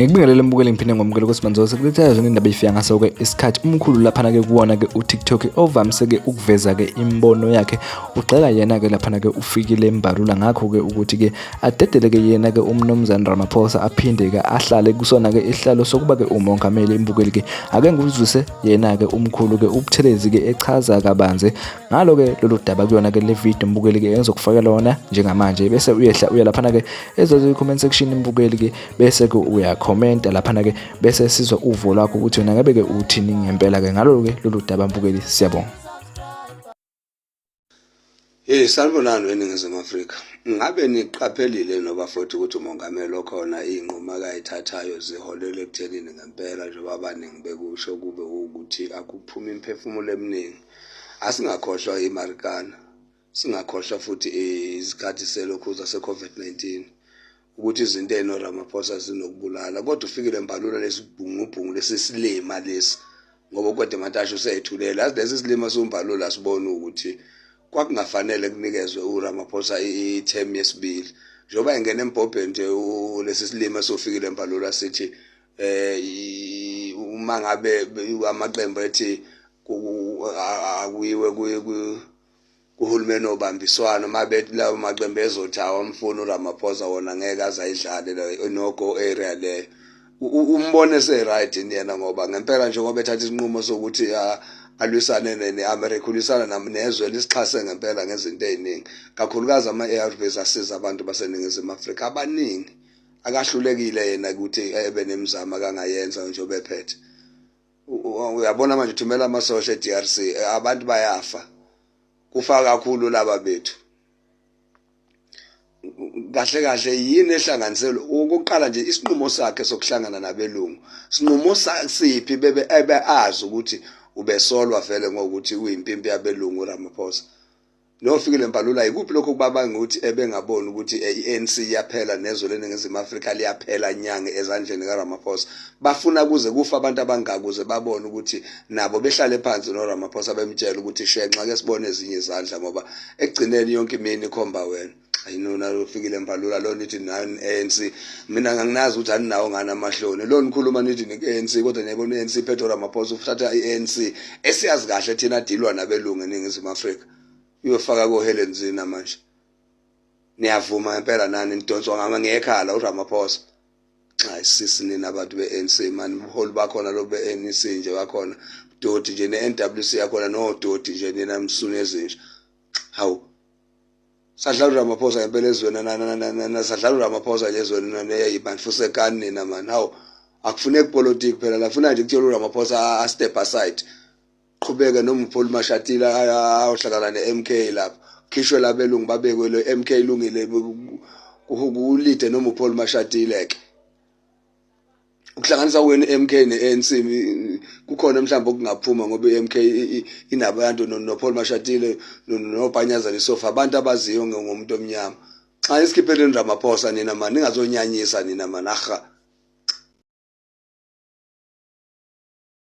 Ngikubingelela mbukeli ngiphinde ngomukelo kwesibanzo sekulethayo zona indaba efika ngaso ke isikhathi umkhulu lapha ke kuwona ke uTikTok ovamise ke ukuveza ke imbono yakhe ugxeka yena ke lapha ke ufikile embalula ngakho ke ukuthi ke adedele ke yena ke umnomzana Ramaphosa aphinde ke ahlale kusona ke isihlalo sokuba ke umongameli imbukeli ke ake ngikuzwise yena ke umkhulu ke ubuthelezi ke echaza kabanze ngalo ke lolu daba kuyona ke le video mbukeli ke engizokufakela wona njengamanje bese uya lapha ke ezo comment section imbukeli ke bese ke uya comment lapha ke bese sizwa uvo lwakho ukuthi wena ngabe ke uthini ngempela ke ngalo ke lolu daba mbukeli siyabonga. Sanibonani eNingizimu Afrika. Ngabe niqaphelile noba futhi ukuthi umongameli okhona inquma akayithathayo ziholele ekuthenini ngempela njengoba abaningi bekusho kube ukuthi akuphuma imphefumulo eminingi. Asingakhohlwa iMarikana. Singakhohlwa futhi izikhathi selokhuza seCovid-19. Ukuthi izinto eno Ramaphosa zinokubulala kodwa ufikile embalula lesibhungubhungu lesisilima lesi ngoba kwade matasho useyithulela yazi lesi silima sombalula sibona ukuthi kwakungafanele kunikezwe uRamaphosa i-term yesibili njengoba engena embhobheni nje lesi silima sofikile embalula sithi uma ngabe amaqembu ethi akuyiwe kuhulumeni obambiswana mabethi lawo maqembu ezothi awamfuna uRamaphosa wona ngeke azayidlale nogo area le umbone right yena ngoba ngempela njengoba ethatha isinqumo sokuthi alwisane neAmerica ulisana nezwe lisixhase ngempela ngezinto eziningi kakhulukazi ama-ARVs asiza abantu baseNingizimu Afrika abaningi akahlulekile yena ukuthi ebe nemizamo kangayenza njengoba ephethe uyabona manje uthumela amasosha eDRC abantu bayafa kufa kakhulu laba bethu kahle yini ehlanganiselo ukuqala nje isinqumo sakhe sokuhlangana nabelungu sinqumo siphi bebe azi ukuthi ubesolwa vele ngokuthi uyimpimpi yabelungu uRamaphosa nofikile embalula ikuphi lokho kubabanga ukuthi ebengaboni ukuthi iANC yaphela nezwe leNingizimu Afrika liyaphela nyanga ezandleni kaRamaphosa bafuna kuze kufa abantu abangakuze babone ukuthi nabo behlale phansi noRamaphosa bemtshela ukuthi shenxa ke sibone ezinye izandla ngoba ekugcineni yonke imini ikhomba wena ayinona ufikile embalula lo nithi nani ANC mina nganginazi ukuthi aninawo ngana amahloni lo nikhuluma nithi neANC kodwa niyabona iANC phetho Ramaphosa uthatha iANC esiyazi kahle thina dilwa nabelungu eNingizimu Afrika uyofaka ko Helen Zina manje niyavuma impela nani nidonswa ngekhala uRamaphosa hayi sisi nina abantu beANC man buholi bakhona lo beANC nje bakhona doti nje neNWC yakhona no doti nje nina msunezi nje hawu sadlala uRamaphosa ngempela ezweni na sadlala uRamaphosa nje ezweni neyibanfuse kani nina man hawu akufuneki politics phela lafuna nje ukuthola uRamaphosa a step aside qhubeka noma uPaul Mashatile awuhlangana neMK lapha khishwe labelungu babekwe lo MK ilungile kulide noma uPaul Mashatile ke ukuhlanganisa wena MK neANC kukhona mhlawumbe okungaphuma ngoba iMK inabantu noPaul Mashatile noBanyaza leSofa abantu abaziyo ngomuntu omnyama xa isikhiphele Ramaphosa nina man ningazonyanyisa nina man aha